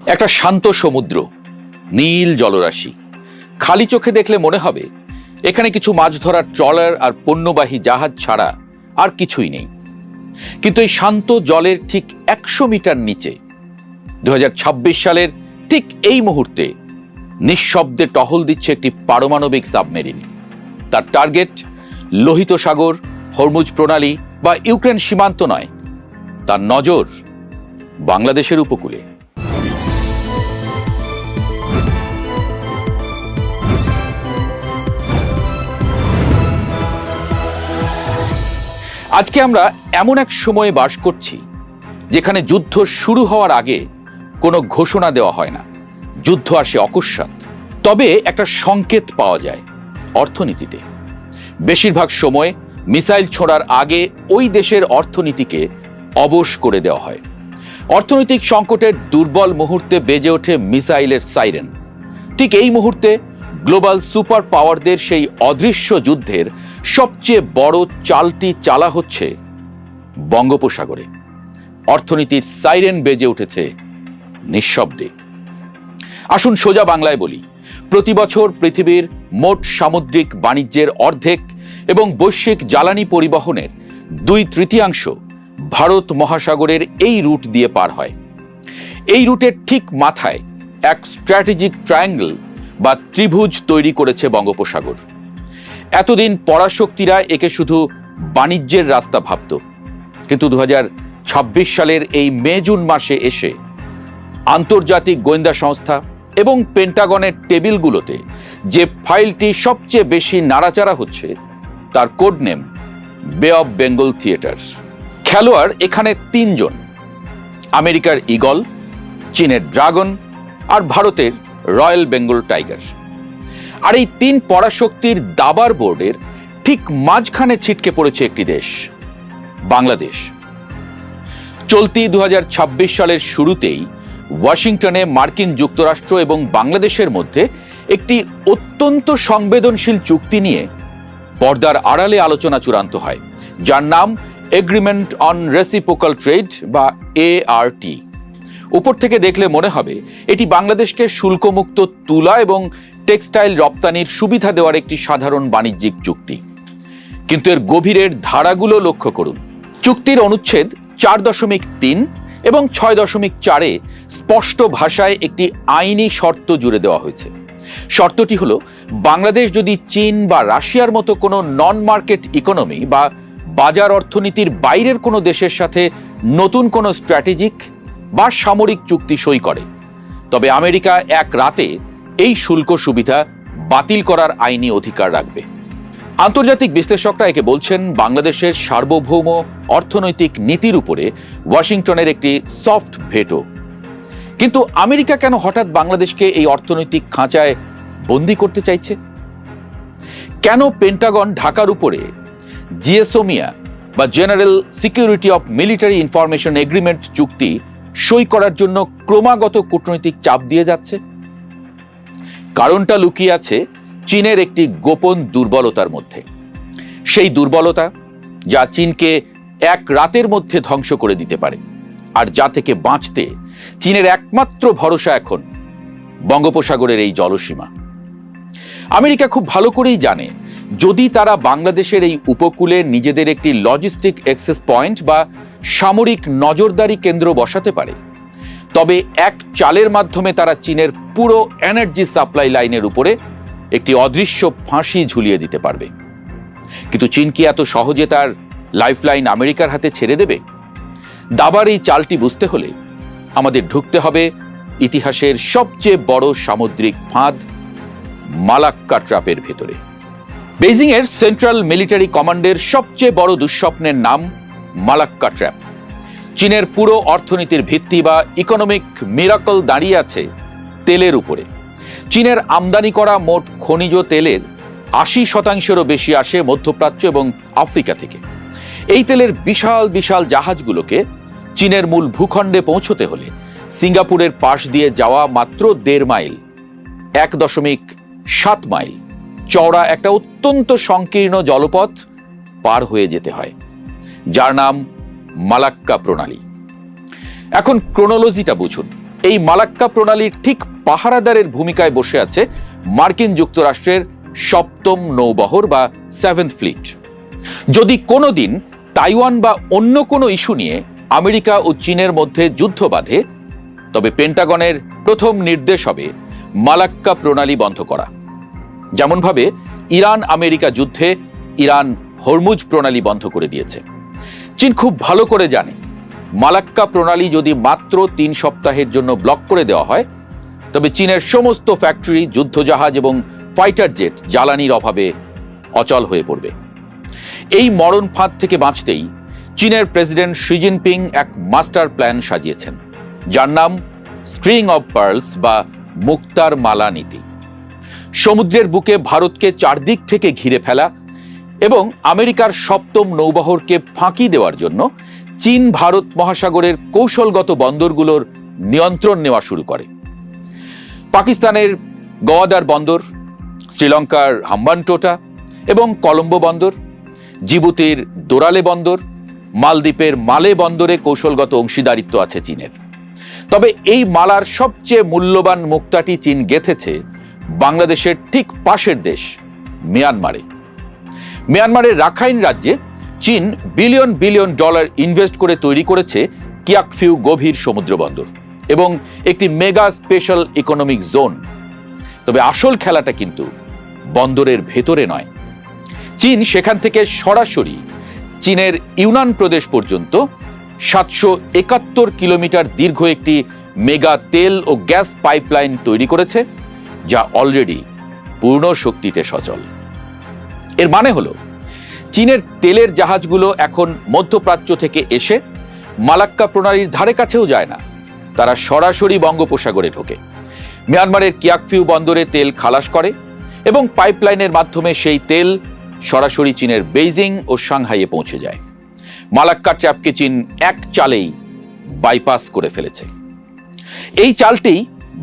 একটা শান্ত সমুদ্র, নীল জলরাশি। খালি চোখে দেখলে মনে হবে এখানে কিছু মাছ ধরার ট্রলার আর পণ্যবাহী জাহাজ ছাড়া আর কিছুই নেই। কিন্তু এই শান্ত জলের ঠিক 100 মিটার নিচে 2026 সালের ঠিক এই মুহূর্তে নিঃশব্দে টহল দিচ্ছে একটি পারমাণবিক সাবমেরিন। তার টার্গেট লোহিত সাগর, হরমুজ প্রণালী বা ইউক্রেন সীমান্ত নয়, তার নজর বাংলাদেশের উপকূলে। আজকে আমরা এমন এক সময়ে বাস করছি যেখানে যুদ্ধ শুরু হওয়ার আগে কোনো ঘোষণা দেওয়া হয় না, যুদ্ধ আসে অকস্মাৎ। তবে একটা সংকেত পাওয়া যায় অর্থনীতিতে। বেশিরভাগ সময় মিসাইল ছোড়ার আগে ওই দেশের অর্থনীতিকে অবশ করে দেওয়া হয়। অর্থনৈতিক সংকটের দুর্বল মুহূর্তে বেজে ওঠে মিসাইলের সাইরেন। ঠিক এই মুহূর্তে গ্লোবাল সুপার পাওয়ারদের সেই অদৃশ্য যুদ্ধের সবচেয়ে বড় চালটি চালা হচ্ছে বঙ্গোপসাগরে। অর্থনীতির সাইরেন বেজে উঠেছে নিঃশব্দে। আসুন সোজা বাংলায় বলি, প্রতি বছর পৃথিবীর মোট সামুদ্রিক বাণিজ্যের অর্ধেক এবং বৈশ্বিক জ্বালানি পরিবহনের 2/3 ভারত মহাসাগরের এই রুট দিয়ে পার হয়। এই রুটের ঠিক মাথায় এক স্ট্র্যাটেজিক ট্রায়াঙ্গল বা ত্রিভুজ তৈরি করেছে বঙ্গোপসাগর। এতদিন পরাশক্তিরা একে শুধু বাণিজ্যের রাস্তা ভাবত, কিন্তু 2026 সালের এই মে জুন মাসে এসে আন্তর্জাতিক গোয়েন্দা সংস্থা এবং পেন্টাগনের টেবিলগুলোতে যে ফাইলটি সবচেয়ে বেশি নাড়াচাড়া হচ্ছে তার কোড নেম বে অফ বেঙ্গল থিয়েটার। খেলোয়াড় এখানে 3 জন: আমেরিকার ঈগল, চীনের ড্রাগন আর ভারতের রয়্যাল বেঙ্গল টাইগার। আর এই 3 পরাশক্তির দাবার বোর্ডের ঠিক মাঝখানে ছিটকে পড়েছে একটি দেশ, বাংলাদেশ। চলতি 2026 সালের শুরুতেই ওয়াশিংটনে মার্কিন যুক্তরাষ্ট্র এবং বাংলাদেশের মধ্যে একটি অত্যন্ত সংবেদনশীল চুক্তি নিয়ে পর্দার আড়ালে আলোচনা চূড়ান্ত হয়, যার নাম এগ্রিমেন্ট অন রেসিপ্রোকাল ট্রেড বা ART। উপর থেকে দেখলে মনে হবে এটি বাংলাদেশকে শুল্কমুক্ত তুলা এবং টেক্সটাইল রপ্তানির সুবিধা দেওয়ার একটি সাধারণ বাণিজ্যিক চুক্তি। কিন্তু এর গভীরের ধারাগুলো লক্ষ্য করুন। চুক্তির অনুচ্ছেদ 4.3 এবং 6.4-এ স্পষ্ট ভাষায় একটি আইনি শর্ত জুড়ে দেওয়া হয়েছে। শর্তটি হলো, বাংলাদেশ যদি চীন বা রাশিয়ার মতো কোনো নন মার্কেট ইকোনমি বা বাজার অর্থনীতির বাইরের কোনো দেশের সাথে নতুন কোনো স্ট্র্যাটেজিক বা সামরিক চুক্তি সই করে, তবে আমেরিকা এক রাতে এই শুল্ক সুবিধা বাতিল করার আইনি অধিকার রাখবে। আন্তর্জাতিক বিশ্লেষকরা একে বলছেন বাংলাদেশের সার্বভৌম অর্থনৈতিক নীতির উপরে ওয়াশিংটনের একটি সফট ভেটো। কিন্তু আমেরিকা কেন হঠাৎ বাংলাদেশকে এই অর্থনৈতিক খাঁচায় বন্দি করতে চাইছে? কেন পেন্টাগন ঢাকার উপরে জিএসওমিয়া বা general security of military information agreement চুক্তি সই করার জন্য ক্রমাগত কূটনৈতিক চাপ দিয়ে যাচ্ছে? কারণটা লুকিয়ে আছে চীনের একটি গোপন দুর্বলতার মধ্যে। সেই দুর্বলতা যা চীনকে এক রাতের মধ্যে ধ্বংস করে দিতে পারে, আর যা থেকে বাঁচতে চীনের একমাত্র ভরসা এখন বঙ্গোপসাগরের এই জলসীমা। আমেরিকা খুব ভালো করেই জানে, যদি তারা বাংলাদেশের এই উপকূলে নিজেদের একটি লজিস্টিক অ্যাক্সেস পয়েন্ট বা সামরিক নজরদারি কেন্দ্র বসাতে পারে, তবে এক চালের মাধ্যমে তারা চীনের পুরো এনার্জি সাপ্লাই লাইনের উপরে একটি অদৃশ্য ফাঁসি ঝুলিয়ে দিতে পারবে। কিন্তু চীন কি এত সহজে তার লাইফলাইন আমেরিকার হাতে ছেড়ে দেবে? দাবার এই চালটি বুঝতে হলে আমাদের ঢুকতে হবে ইতিহাসের সবচেয়ে বড় সামুদ্রিক ফাঁদ মালাক্কা ট্র্যাপের ভেতরে। বেইজিং এর সেন্ট্রাল মিলিটারি কমান্ডের সবচেয়ে বড় দুঃস্বপ্নের নাম মালাক্কা ট্র্যাপ। চীনের পুরো অর্থনীতির ভিত্তি বা ইকোনমিক মিরাকল দাঁড়িয়ে আছে তেলের উপরে। চীনের আমদানি করা মোট খনিজ তেলের 80%-এরও বেশি আসে মধ্যপ্রাচ্য এবং আফ্রিকা থেকে। এই তেলের বিশাল বিশাল জাহাজগুলোকে চীনের মূল ভূখণ্ডে পৌঁছতে হলে সিঙ্গাপুরের পাশ দিয়ে যাওয়া মাত্র 1.5 মাইল, 1.7 মাইল চওড়া একটা অত্যন্ত সংকীর্ণ জলপথ পার হয়ে যেতে হয়, যার নাম মালাক্কা প্রণালী। এখন ক্রোনোলজিটা বুঝুন। এই মালাক্কা প্রণালীর ঠিক পাহারাদারের ভূমিকায় বসে আছে মার্কিন যুক্তরাষ্ট্রের সপ্তম নৌবহর বা 7th ফ্লিট। যদি কোনোদিন তাইওয়ান বা অন্য কোনো ইস্যু নিয়ে আমেরিকা ও চীনের মধ্যে যুদ্ধ বাধে, তবে পেন্টাগনের প্রথম নির্দেশ হবে মালাক্কা প্রণালী বন্ধ করা। যেমনভাবে ইরান আমেরিকা যুদ্ধে ইরান হরমুজ প্রণালী বন্ধ করে দিয়েছে। চীন খুব ভালো করে জানে মালাক্কা প্রণালী যদি মাত্র 3 সপ্তাহের জন্য ব্লক করে দেওয়া হয়, তবে চীনের সমস্ত ফ্যাক্টরি, যুদ্ধজাহাজ এবং ফাইটার জেট জ্বালানির অভাবে অচল হয়ে পড়বে। এই মরণ ফাঁদ থেকে বাঁচতেই চীনের প্রেসিডেন্ট শি জিনপিং এক মাস্টার প্ল্যান সাজিয়েছেন, যার নাম স্ট্রিং অব পার্লস বা মুক্তার মালা নীতি। সমুদ্রের বুকে ভারতকে চারদিক থেকে ঘিরে ফেলা এবং আমেরিকার সপ্তম নৌবহরকে ফাঁকি দেওয়ার জন্য চীন ভারত মহাসাগরের কৌশলগত বন্দরগুলোর নিয়ন্ত্রণ নেওয়া শুরু করে। পাকিস্তানের গোয়াদার বন্দর, শ্রীলঙ্কার হাম্বানটোটা এবং কলম্বো বন্দর, জিবুতির দোরালে বন্দর, মালদ্বীপের মালে বন্দরে কৌশলগত অংশীদারিত্ব আছে চীনের। তবে এই মালার সবচেয়ে মূল্যবান মুক্তাটি চীন গেঁথেছে বাংলাদেশের ঠিক পাশের দেশ মিয়ানমারে। মিয়ানমারের রাখাইন রাজ্যে চীন বিলিয়ন বিলিয়ন ডলার ইনভেস্ট করে তৈরি করেছে কিয়াকফিউ গভীর সমুদ্র বন্দর এবং একটি মেগা স্পেশাল ইকোনমিক জোন। তবে আসল খেলাটা কিন্তু বন্দরের ভেতরে নয়। চীন সেখান থেকে সরাসরি চীনের ইউনান প্রদেশ পর্যন্ত 771 কিলোমিটার দীর্ঘ একটি মেগা তেল ও গ্যাস পাইপলাইন তৈরি করেছে, যা অলরেডি পূর্ণ শক্তিতে সচল। এর মানে হলো চীনের তেলের জাহাজগুলো এখন মধ্যপ্রাচ্য থেকে এসে মালাক্কা প্রণালীর ধারে কাছেও যায় না, তারা সরাসরি বঙ্গোপসাগরে ঢোকে, মিয়ানমারের কিয়াকফিউ বন্দরে তেল খালাস করে এবং পাইপলাইনের মাধ্যমে সেই তেল সরাসরি চীনের বেইজিং ও সাংহাইয়ে পৌঁছে যায়। মালাক্কার চাপকে চীন এক চালেই বাইপাস করে ফেলেছে। এই চালটি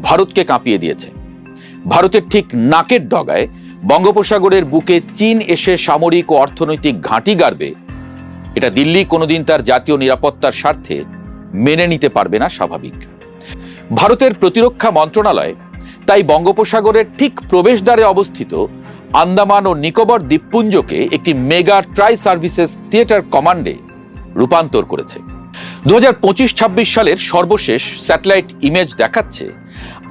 ভারতকে কাঁপিয়ে দিয়েছে। ভারতের ঠিক নাকের ডগায় বঙ্গোপসাগরের বুকে চীন এসে সামরিক ও অর্থনৈতিক ঘাঁটি গাড়বে, এটা দিল্লি কোনোদিন তার জাতীয় নিরাপত্তার স্বার্থে মেনে নিতে পারবে না স্বাভাবিক। ভারতের প্রতিরক্ষা মন্ত্রণালয় তাই বঙ্গোপসাগরের ঠিক প্রবেশদ্বারে অবস্থিত আন্দামান ও নিকোবর দ্বীপপুঞ্জকে একটি মেগা ট্রাই সার্ভিসেস থিয়েটার কমান্ডে রূপান্তর করেছে। 2025-26 সালের সর্বশেষ স্যাটেলাইট ইমেজ দেখাচ্ছে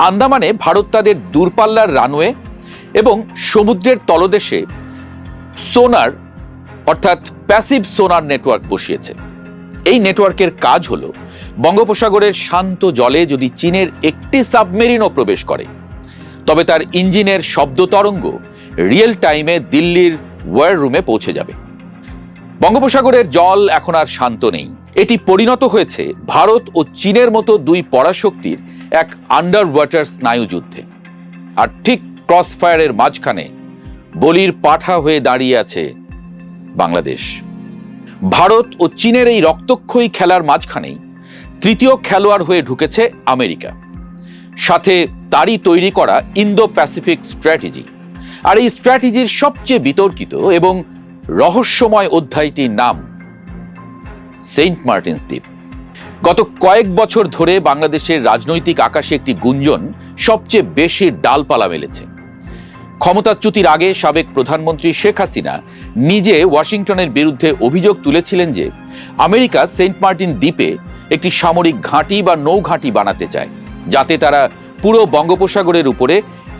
আন্দামানে ভারত তাদের দূরপাল্লার রানওয়ে এবং সমুদ্রের তলদেশে সোনার অর্থাৎ প্যাসিভ সোনার নেটওয়ার্ক বসিয়েছে। এই নেটওয়ার্কের কাজ হলো বঙ্গোপসাগরের শান্ত জলে যদি চীনের একটি সাবমেরিনও প্রবেশ করে, তবে তার ইঞ্জিনের শব্দ তরঙ্গ রিয়েল টাইমে দিল্লির ওয়্যার রুমে পৌঁছে যাবে। বঙ্গোপসাগরের জল এখন আর শান্ত নেই, এটি পরিণত হয়েছে ভারত ও চীনের মতো দুই পরাশক্তির এক আন্ডার ওয়াটার স্নায়ু যুদ্ধে। আর ঠিক ক্রসফায়ারের মাঝখানে বলির পাঠা হয়ে দাঁড়িয়ে আছে বাংলাদেশ। ভারত ও চীনের এই রক্তক্ষয়ী খেলার মাঝখানেই তৃতীয় খেলোয়াড় হয়ে ঢুকেছে আমেরিকা, সাথে তারই তৈরি করা ইন্দো প্যাসিফিক স্ট্র্যাটেজি। আর এই স্ট্র্যাটেজির সবচেয়ে বিতর্কিত এবং রহস্যময় অধ্যায়টির নাম সেন্ট মার্টিনস দ্বীপ। গত কয়েক বছর ধরে বাংলাদেশের রাজনৈতিক আকাশে একটি গুঞ্জন সবচেয়ে বেশি ডালপালা মেলেছে। ক্ষমতাচ্যুতির আগে সাবেক প্রধানমন্ত্রী শেখ হাসিনা নিজে ওয়াশিংটনের বিরুদ্ধে অভিযোগ তুলেছিলেন যে আমেরিকা সেন্ট মার্টিন দ্বীপে একটি সামরিক ঘাঁটি বা নৌঘাঁটি বানাতে চায়, যাতে তারা পুরো বঙ্গোপসাগরের উপরে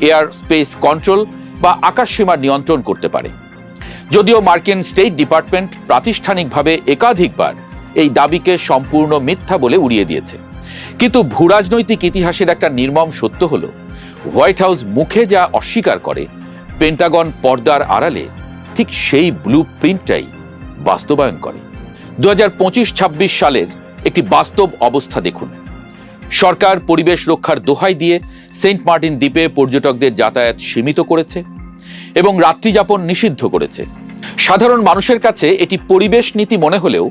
এয়ার স্পেস কন্ট্রোল বা আকাশসীমা নিয়ন্ত্রণ করতে পারে। যদিও মার্কিন স্টেট ডিপার্টমেন্ট প্রাতিষ্ঠানিকভাবে একাধিকবার এই দাবিকে সম্পূর্ণ মিথ্যা বলে উড়িয়ে দিয়েছে, কিন্তু ভূরাজনৈতিক ইতিহাসের একটা নির্মম সত্য হলো হোয়াইট হাউস মুখে যা অস্বীকার করে, পেন্টাগন পর্দার আড়ালে ঠিক সেই ব্লু প্রিন্টটাই বাস্তবায়ন করে। 2025-26 সালের একটি বাস্তব অবস্থা দেখুন। সরকার পরিবেশ রক্ষার দোহাই দিয়ে সেন্ট মার্টিন দ্বীপে পর্যটকদের যাতায়াত সীমিত করেছে এবং রাত্রিযাপন নিষিদ্ধ করেছে। সাধারণ মানুষের কাছে এটি পরিবেশ নীতি মনে হলেও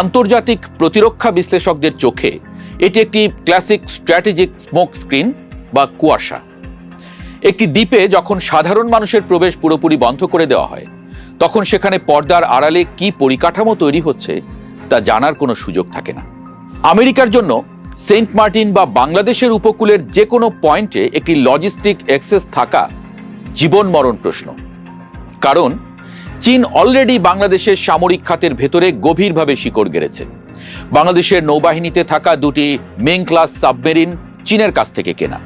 আন্তর্জাতিক প্রতিরক্ষা বিশ্লেষকদের চোখে এটি একটি ক্লাসিক স্ট্র্যাটেজিক স্মোক স্ক্রিন বা কুয়াশা। একটি দ্বীপে যখন সাধারণ মানুষের প্রবেশ পুরোপুরি বন্ধ করে দেওয়া হয়, তখন সেখানে পর্দার আড়ালে কি পরিকাঠামো তৈরি হচ্ছে তা জানার কোনো সুযোগ থাকে না। আমেরিকার জন্য সেন্ট মার্টিন বা বাংলাদেশের উপকূলের যে কোনো পয়েন্টে একটি লজিস্টিক অ্যাক্সেস থাকা জীবন মরণ প্রশ্ন। কারণ চীন অলরেডি বাংলাদেশের সামরিক খাতের ভেতরে গভীরভাবে শিকড় গেড়েছে। বাংলাদেশের নৌবাহিনীতে থাকা দুটি মেইন ক্লাস সাবমেরিন চীনের কাছ থেকে কেনা।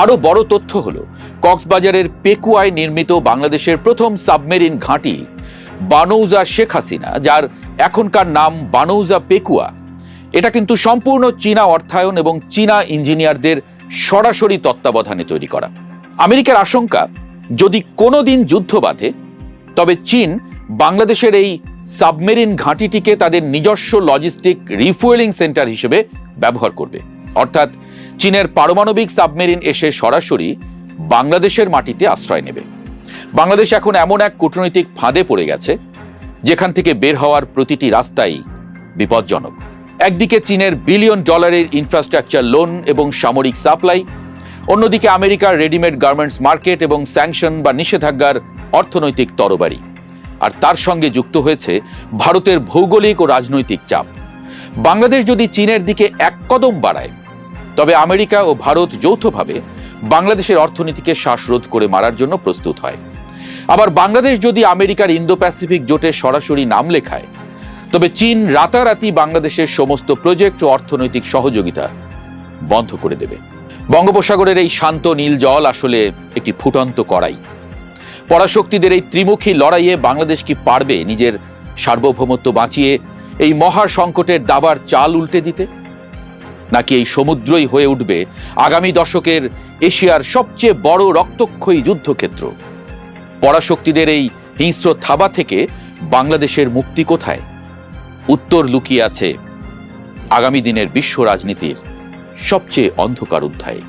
আরো বড় তথ্য হলো, কক্সবাজারের পেকুয়ায় নির্মিত বাংলাদেশের প্রথম সাবমেরিন ঘাঁটি বানৌজা শেখ হাসিনা, যার এখনকার নাম বানৌজা পেকুয়া, এটা কিন্তু সম্পূর্ণ চীনা অর্থায়ন এবং চীনা ইঞ্জিনিয়ারদের সরাসরি তত্ত্বাবধানে তৈরি করা। আমেরিকার আশঙ্কা, যদি কোনোদিন যুদ্ধ বাধে তবে চীন বাংলাদেশের এই সাবমেরিন ঘাঁটিটিকে তাদের নিজস্ব লজিস্টিক রিফুয়েলিং সেন্টার হিসেবে ব্যবহার করবে। অর্থাৎ চীনের পারমাণবিক সাবমেরিন এসে সরাসরি বাংলাদেশের মাটিতে আশ্রয় নেবে। বাংলাদেশ এখন এমন এক কূটনৈতিক ফাঁদে পড়ে গেছে যেখান থেকে বের হওয়ার প্রতিটি রাস্তাই বিপজ্জনক। একদিকে চীনের বিলিয়ন ডলারের ইনফ্রাস্ট্রাকচার লোন এবং সামরিক সাপ্লাই, অন্যদিকে আমেরিকার রেডিমেড গার্মেন্টস মার্কেট এবং স্যাংশন বা নিষেধাজ্ঞার অর্থনৈতিক তরবারি। আর তার সঙ্গে যুক্ত হয়েছে ভারতের ভৌগোলিক ও রাজনৈতিক চাপ। বাংলাদেশ যদি চীনের দিকে এক কদম বাড়ায় তবে আমেরিকা ও ভারত যৌথভাবে বাংলাদেশের অর্থনীতিকে শ্বাসরোধ করে মারার জন্য প্রস্তুত হয়। আবার বাংলাদেশ যদি আমেরিকার ইন্দো প্যাসিফিক জোটে সরাসরি নাম লেখায় তবে চীন রাতারাতি বাংলাদেশের সমস্ত প্রজেক্ট ও অর্থনৈতিক সহযোগিতা বন্ধ করে দেবে। বঙ্গোপসাগরের এই শান্ত নীল জল আসলে একটি ফুটন্ত কড়াই। পরাশক্তিদের এই ত্রিমুখী লড়াইয়ে বাংলাদেশ কি পারবে নিজের সার্বভৌমত্ব বাঁচিয়ে এই মহা সংকটের দাবার চাল উল্টে দিতে, নাকি এই সমুদ্রই হয়ে উঠবে আগামী দশকের এশিয়ার সবচেয়ে বড় রক্তক্ষয়ী যুদ্ধক্ষেত্র? পরাশক্তিদের এই হিংস্র থাবা থেকে বাংলাদেশের মুক্তি কোথায়? উত্তর লুকিয়ে আছে আগামী দিনের বিশ্ব রাজনীতির সবচেয়ে অন্ধকার অধ্যায়ে।